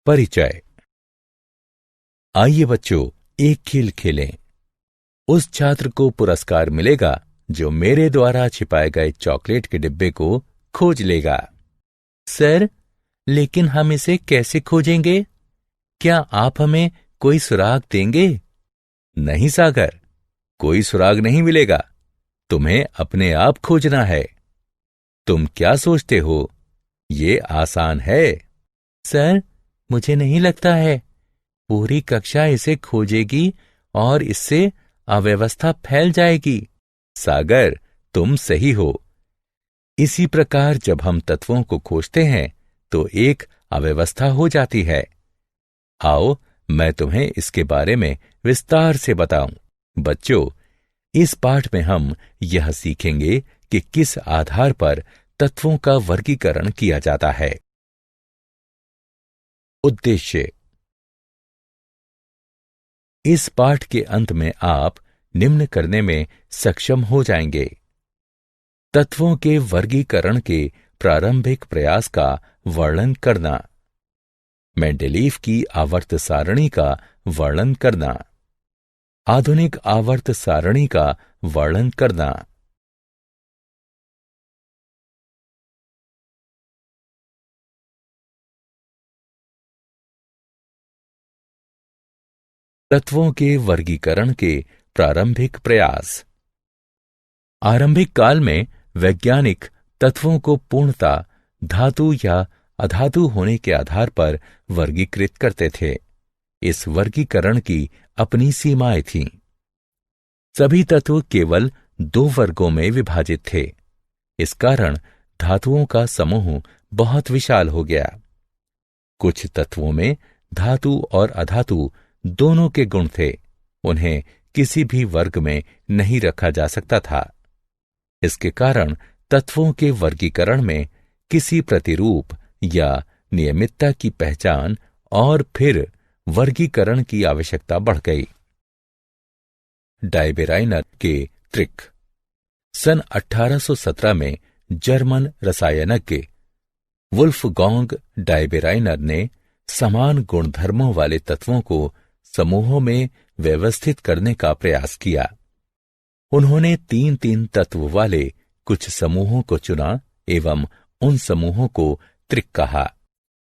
परिचय। आइए बच्चों, एक खेल खेलें। उस छात्र को पुरस्कार मिलेगा जो मेरे द्वारा छिपाए गए चॉकलेट के डिब्बे को खोज लेगा। सर, लेकिन हम इसे कैसे खोजेंगे? क्या आप हमें कोई सुराग देंगे? नहीं सागर, कोई सुराग नहीं मिलेगा। तुम्हें अपने आप खोजना है। तुम क्या सोचते हो? ये आसान है। सर, मुझे नहीं लगता है पूरी कक्षा इसे खोजेगी और इससे अव्यवस्था फैल जाएगी। सागर, तुम सही हो। इसी प्रकार जब हम तत्वों को खोजते हैं तो एक अव्यवस्था हो जाती है। आओ, मैं तुम्हें इसके बारे में विस्तार से बताऊं। बच्चों, इस पाठ में हम यह सीखेंगे कि किस आधार पर तत्वों का वर्गीकरण किया जाता है। उद्देश्य। इस पाठ के अंत में आप निम्न करने में सक्षम हो जाएंगे। तत्वों के वर्गीकरण के प्रारंभिक प्रयास का वर्णन करना, मेंडेलीव की आवर्त सारणी का वर्णन करना, आधुनिक आवर्त सारणी का वर्णन करना। तत्वों के वर्गीकरण के प्रारंभिक प्रयास। आरंभिक काल में वैज्ञानिक तत्वों को पूर्णतः धातु या अधातु होने के आधार पर वर्गीकृत करते थे। इस वर्गीकरण की अपनी सीमाएं थीं। सभी तत्व केवल दो वर्गों में विभाजित थे। इस कारण धातुओं का समूह बहुत विशाल हो गया। कुछ तत्वों में धातु और अधातु दोनों के गुण थे। उन्हें किसी भी वर्ग में नहीं रखा जा सकता था। इसके कारण तत्वों के वर्गीकरण में किसी प्रतिरूप या नियमितता की पहचान और फिर वर्गीकरण की आवश्यकता बढ़ गई। डायबेराइनर के त्रिक। सन 1817 में जर्मन रसायनज्ञ वुल्फगॉन्ग डायबेराइनर ने समान गुणधर्मों वाले तत्वों को समूहों में व्यवस्थित करने का प्रयास किया। उन्होंने 3-3 तत्व वाले कुछ समूहों को चुना एवं उन समूहों को त्रिक कहा।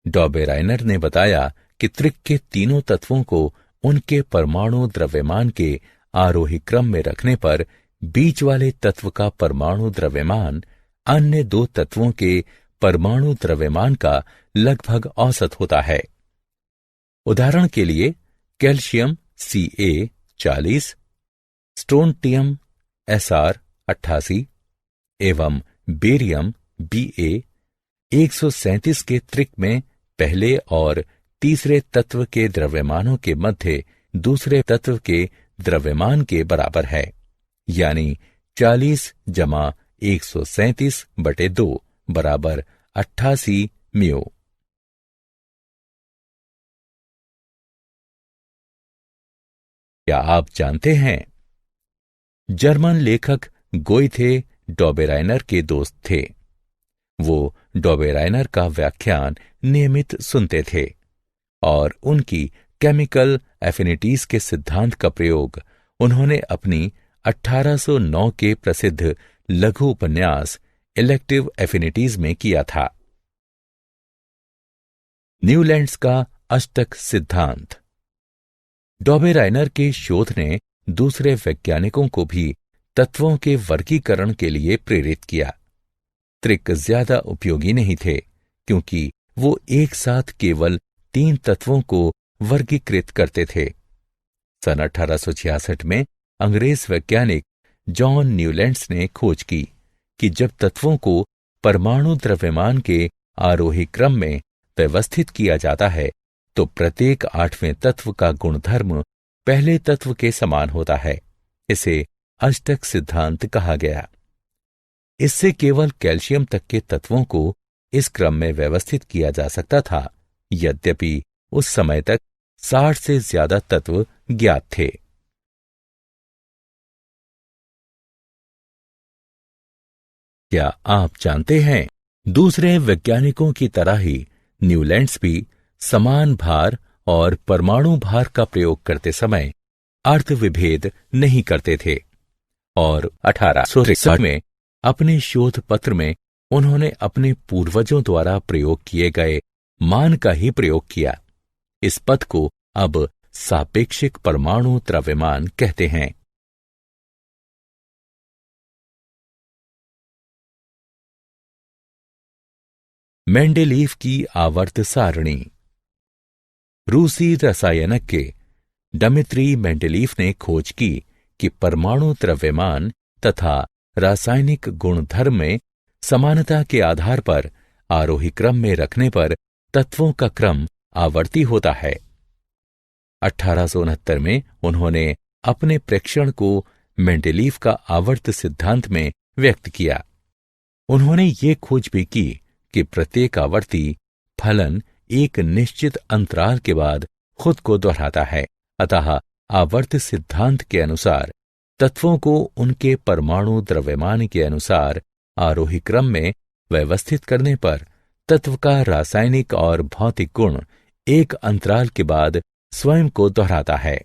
डायबेराइनर ने बताया कि त्रिक के तीनों तत्वों को उनके परमाणु द्रव्यमान के आरोही क्रम में रखने पर बीच वाले तत्व का परमाणु द्रव्यमान अन्य दो तत्वों के परमाणु द्रव्यमान का लगभग औसत होता है। उदाहरण के लिए कैल्शियम Ca 40, स्ट्रोंटियम Sr 88 एवं बेरियम Ba 137 के त्रिक में पहले और तीसरे तत्व के द्रव्यमानों के मध्य दूसरे तत्व के द्रव्यमान के बराबर है, यानी 40 जमा 137/2 बराबर 88 म्यू। क्या आप जानते हैं? जर्मन लेखक गोइथे डायबेराइनर के दोस्त थे। वो डायबेराइनर का व्याख्यान नियमित सुनते थे और उनकी केमिकल एफिनिटीज के सिद्धांत का प्रयोग उन्होंने अपनी 1809 के प्रसिद्ध लघु उपन्यास इलेक्टिव एफिनिटीज में किया था। न्यूलैंड्स का अष्टक सिद्धांत। डायबेराइनर के शोध ने दूसरे वैज्ञानिकों को भी तत्वों के वर्गीकरण के लिए प्रेरित किया। त्रिक ज्यादा उपयोगी नहीं थे क्योंकि वो एक साथ केवल 3 तत्वों को वर्गीकृत करते थे। सन 1866 में अंग्रेज वैज्ञानिक जॉन न्यूलैंड्स ने खोज की कि जब तत्वों को परमाणु द्रव्यमान के आरोही क्रम में व्यवस्थित किया जाता है तो प्रत्येक 8वें तत्व का गुणधर्म पहले तत्व के समान होता है। इसे अष्टक सिद्धांत कहा गया। इससे केवल कैल्शियम तक के तत्वों को इस क्रम में व्यवस्थित किया जा सकता था, यद्यपि उस समय तक 60 से ज्यादा तत्व ज्ञात थे। क्या आप जानते हैं, दूसरे वैज्ञानिकों की तरह ही न्यूलैंड्स भी समान भार और परमाणु भार का प्रयोग करते समय अर्थ विभेद नहीं करते थे और 1863 में अपने शोध पत्र में उन्होंने अपने पूर्वजों द्वारा प्रयोग किए गए मान का ही प्रयोग किया। इस पद को अब सापेक्षिक परमाणु द्रव्यमान कहते हैं। मेंडेलीव की आवर्त सारणी। रूसी रसायनज्ञ डिमित्री मेंडेलीव ने खोज की कि परमाणु द्रव्यमान तथा रासायनिक गुणधर्म में समानता के आधार पर आरोही क्रम में रखने पर तत्वों का क्रम आवर्ती होता है। 1869 में उन्होंने अपने प्रेक्षण को मेंडेलीव का आवर्त सिद्धांत में व्यक्त किया। उन्होंने ये खोज भी की कि प्रत्येक आवर्ती फलन एक निश्चित अंतराल के बाद खुद को दोहराता है। अतः आवर्त सिद्धांत के अनुसार तत्वों को उनके परमाणु द्रव्यमान के अनुसार आरोही क्रम में व्यवस्थित करने पर तत्व का रासायनिक और भौतिक गुण एक अंतराल के बाद स्वयं को दोहराता है।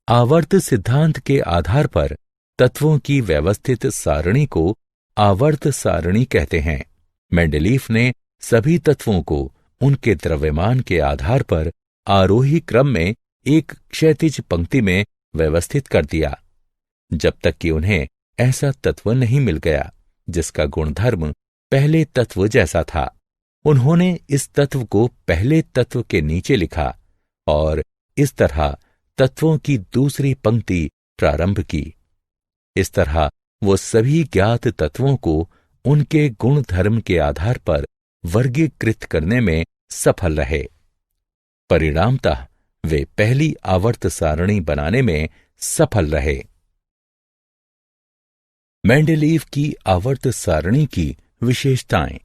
आवर्त सिद्धांत के आधार पर तत्वों की व्यवस्थित सारणी को आवर्त सारणी कहते हैं। मेंडेलीव ने सभी तत्वों को उनके द्रव्यमान के आधार पर आरोही क्रम में एक क्षैतिज पंक्ति में व्यवस्थित कर दिया, जब तक कि उन्हें ऐसा तत्व नहीं मिल गया जिसका गुणधर्म पहले तत्व जैसा था। उन्होंने इस तत्व को पहले तत्व के नीचे लिखा और इस तरह तत्वों की दूसरी पंक्ति प्रारंभ की। इस तरह वो सभी ज्ञात तत्वों को उनके गुणधर्म के आधार पर वर्गीकृत करने में सफल रहे। परिणामतः वे पहली आवर्त सारणी बनाने में सफल रहे। मेंडेलीव की आवर्त सारणी की विशेषताएं।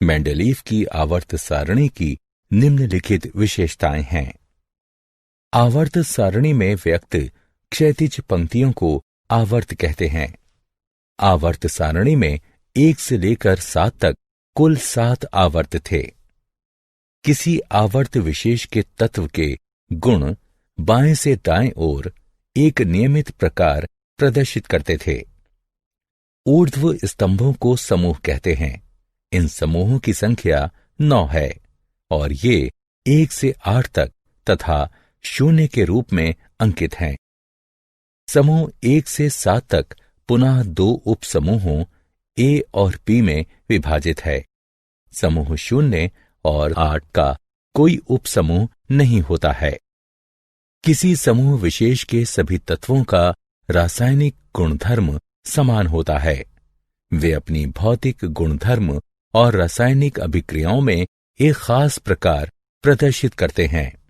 मेंडेलीव की आवर्त सारणी की निम्नलिखित विशेषताएं हैं। आवर्त सारणी में व्यक्त क्षैतिज पंक्तियों को आवर्त कहते हैं। आवर्त सारणी में 1 से लेकर 7 तक कुल 7 आवर्त थे। किसी आवर्त विशेष के तत्व के गुण बाएं से दाएं ओर एक नियमित प्रकार प्रदर्शित करते थे। ऊर्ध्व स्तंभों को समूह कहते हैं। इन समूहों की संख्या 9 है और ये 1 से 8 तक तथा 0 के रूप में अंकित हैं। समूह 1 से 7 तक पुनः 2 उप समूहों ए और बी में विभाजित है। समूह 0 और 8 का कोई उप समूह नहीं होता है। किसी समूह विशेष के सभी तत्वों का रासायनिक गुणधर्म समान होता है। वे अपनी भौतिक गुणधर्म और रासायनिक अभिक्रियाओं में एक खास प्रकार प्रदर्शित करते हैं।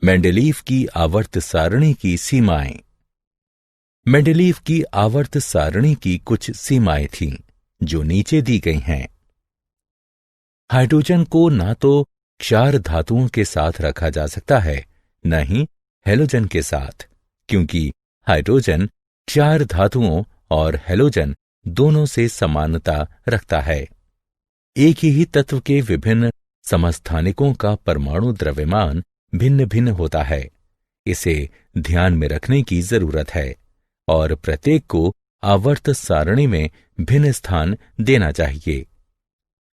मेंडेलीव की आवर्त सारणी की सीमाएं। मेंडेलीव की आवर्त सारणी की कुछ सीमाएं थीं, जो नीचे दी गई हैं। हाइड्रोजन को ना तो क्षार धातुओं के साथ रखा जा सकता है, न ही हैलोजन के साथ, क्योंकि हाइड्रोजन क्षार धातुओं और हैलोजन दोनों से समानता रखता है। एक ही तत्व के विभिन्न समस्थानिकों का परमाणु द्रव्यमान भिन्न भिन्न होता है। इसे ध्यान में रखने की जरूरत है और प्रत्येक को आवर्त सारणी में भिन्न स्थान देना चाहिए।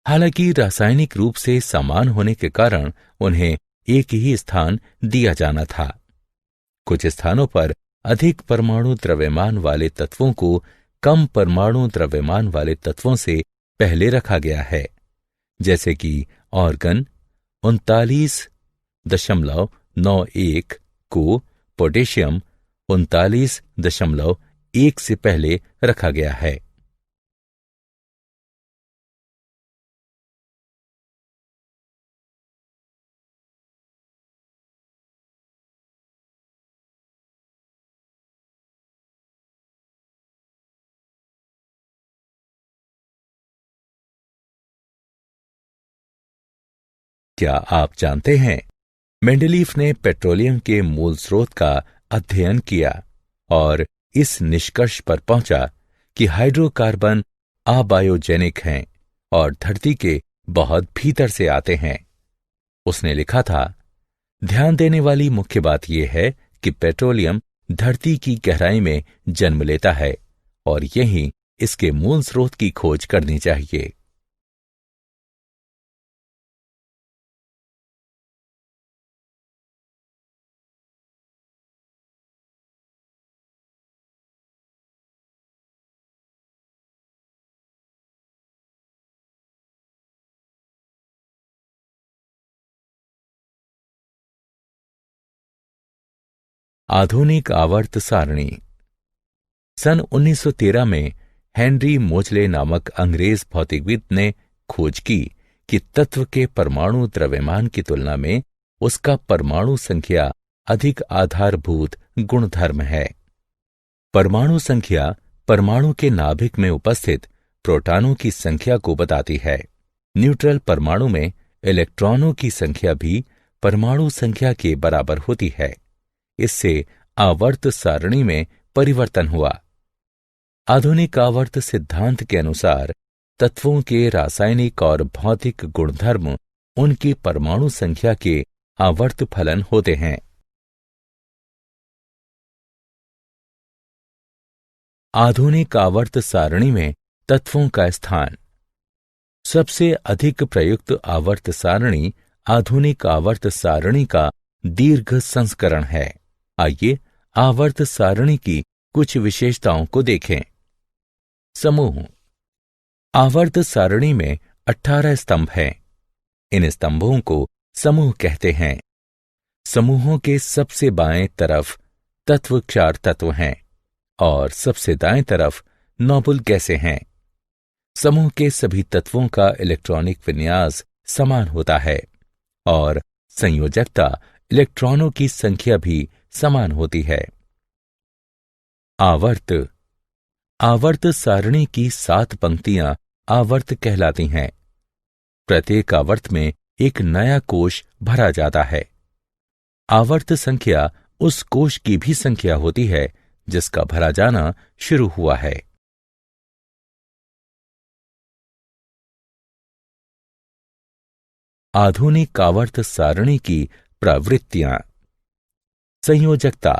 हालांकि रासायनिक रूप से समान होने के कारण उन्हें एक ही स्थान दिया जाना था। कुछ स्थानों पर अधिक परमाणु द्रव्यमान वाले तत्वों को कम परमाणु द्रव्यमान वाले तत्वों से पहले रखा गया है, जैसे कि ऑर्गन 39.91 को पोटेशियम 39.1 से पहले रखा गया है। क्या आप जानते हैं, मेंडेलीफ ने पेट्रोलियम के मूल स्रोत का अध्ययन किया और इस निष्कर्ष पर पहुंचा कि हाइड्रोकार्बन अबायोजेनिक हैं और धरती के बहुत भीतर से आते हैं। उसने लिखा था, ध्यान देने वाली मुख्य बात यह है कि पेट्रोलियम धरती की गहराई में जन्म लेता है और यही इसके मूल स्रोत की खोज करनी चाहिए। आधुनिक आवर्त सारणी। सन 1913 में हेनरी मोजले नामक अंग्रेज भौतिकविद ने खोज की कि तत्व के परमाणु द्रव्यमान की तुलना में उसका परमाणु संख्या अधिक आधारभूत गुणधर्म है। परमाणु संख्या परमाणु के नाभिक में उपस्थित प्रोटॉनों की संख्या को बताती है। न्यूट्रल परमाणु में इलेक्ट्रॉनों की संख्या भी परमाणु संख्या के बराबर होती है। इससे आवर्त सारणी में परिवर्तन हुआ। आधुनिक आवर्त सिद्धांत के अनुसार तत्वों के रासायनिक और भौतिक गुणधर्म उनकी परमाणु संख्या के आवर्त फलन होते हैं। आधुनिक आवर्त सारणी में तत्वों का स्थान। सबसे अधिक प्रयुक्त आवर्त सारणी आधुनिक आवर्त सारणी का दीर्घ संस्करण है। आइए आवर्त सारणी की कुछ विशेषताओं को देखें। समूह। आवर्त सारणी में 18 स्तंभ हैं। इन स्तंभों को समूह कहते हैं। समूहों के सबसे बाएं तरफ तत्व क्षार तत्व हैं और सबसे दाएं तरफ नोबल गैसें हैं। समूह के सभी तत्वों का इलेक्ट्रॉनिक विन्यास समान होता है और संयोजकता इलेक्ट्रॉनों की संख्या भी समान होती है। आवर्त। आवर्त सारणी की 7 पंक्तियां आवर्त कहलाती हैं। प्रत्येक आवर्त में एक नया कोश भरा जाता है। आवर्त संख्या उस कोश की भी संख्या होती है जिसका भरा जाना शुरू हुआ है। आधुनिक आवर्त सारणी की प्रवृत्तियां। संयोजकता।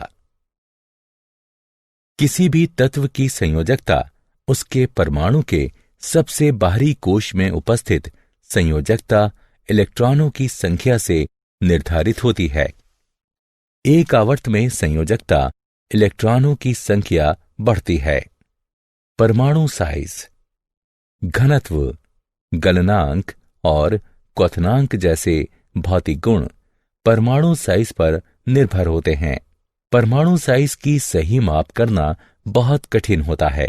किसी भी तत्व की संयोजकता उसके परमाणु के सबसे बाहरी कोश में उपस्थित संयोजकता इलेक्ट्रॉनों की संख्या से निर्धारित होती है। एक आवर्त में संयोजकता इलेक्ट्रॉनों की संख्या बढ़ती है। परमाणु साइज, घनत्व, गलनांक और क्वथनांक जैसे भौतिक गुण परमाणु साइज पर निर्भर होते हैं। परमाणु साइज की सही माप करना बहुत कठिन होता है।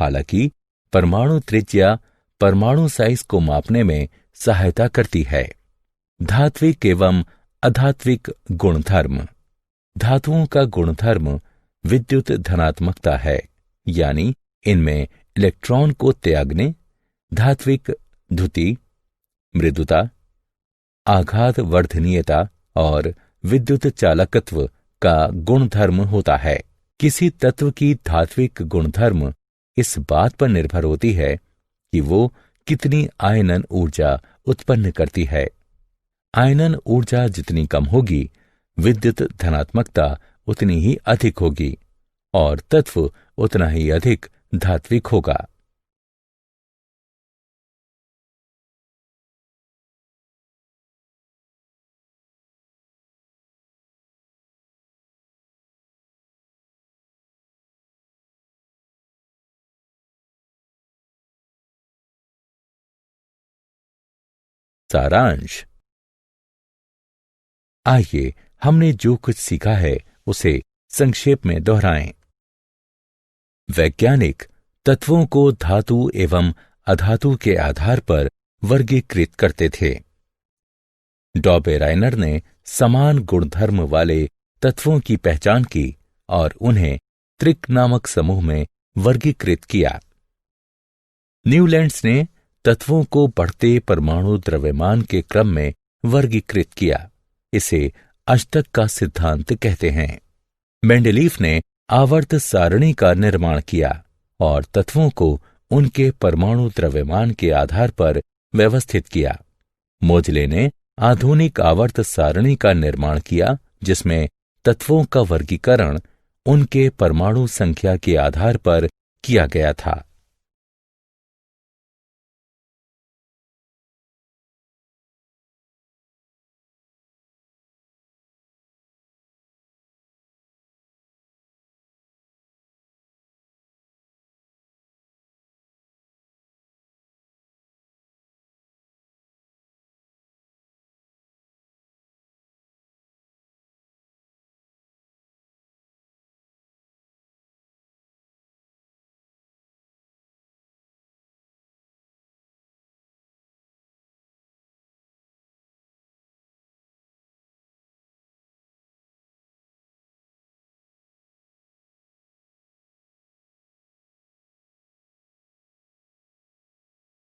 हालांकि परमाणु त्रिज्या परमाणु साइज को मापने में सहायता करती है। धात्विक एवं अधात्विक गुणधर्म। धातुओं का गुणधर्म विद्युत धनात्मकता है, यानी इनमें इलेक्ट्रॉन को त्यागने, धात्विक द्युति, मृदुता, आघात वर्धनीयता और विद्युत चालकत्व का गुणधर्म होता है। किसी तत्व की धात्विक गुणधर्म इस बात पर निर्भर होती है कि वो कितनी आयनन ऊर्जा उत्पन्न करती है। आयनन ऊर्जा जितनी कम होगी, विद्युत धनात्मकता उतनी ही अधिक होगी और तत्व उतना ही अधिक धात्विक होगा। सारांश। आइए हमने जो कुछ सीखा है उसे संक्षेप में दोहराएं। वैज्ञानिक तत्वों को धातु एवं अधातु के आधार पर वर्गीकृत करते थे। डॉबेराइनर ने समान गुणधर्म वाले तत्वों की पहचान की और उन्हें त्रिक नामक समूह में वर्गीकृत किया। न्यूलैंड्स ने तत्वों को बढ़ते परमाणु द्रव्यमान के क्रम में वर्गीकृत किया। इसे अष्टक का सिद्धांत कहते हैं। मेंडलीफ ने आवर्त सारणी का निर्माण किया और तत्वों को उनके परमाणु द्रव्यमान के आधार पर व्यवस्थित किया। मोजले ने आधुनिक आवर्त सारणी का निर्माण किया, जिसमें तत्वों का वर्गीकरण उनके परमाणु संख्या के आधार पर किया गया था।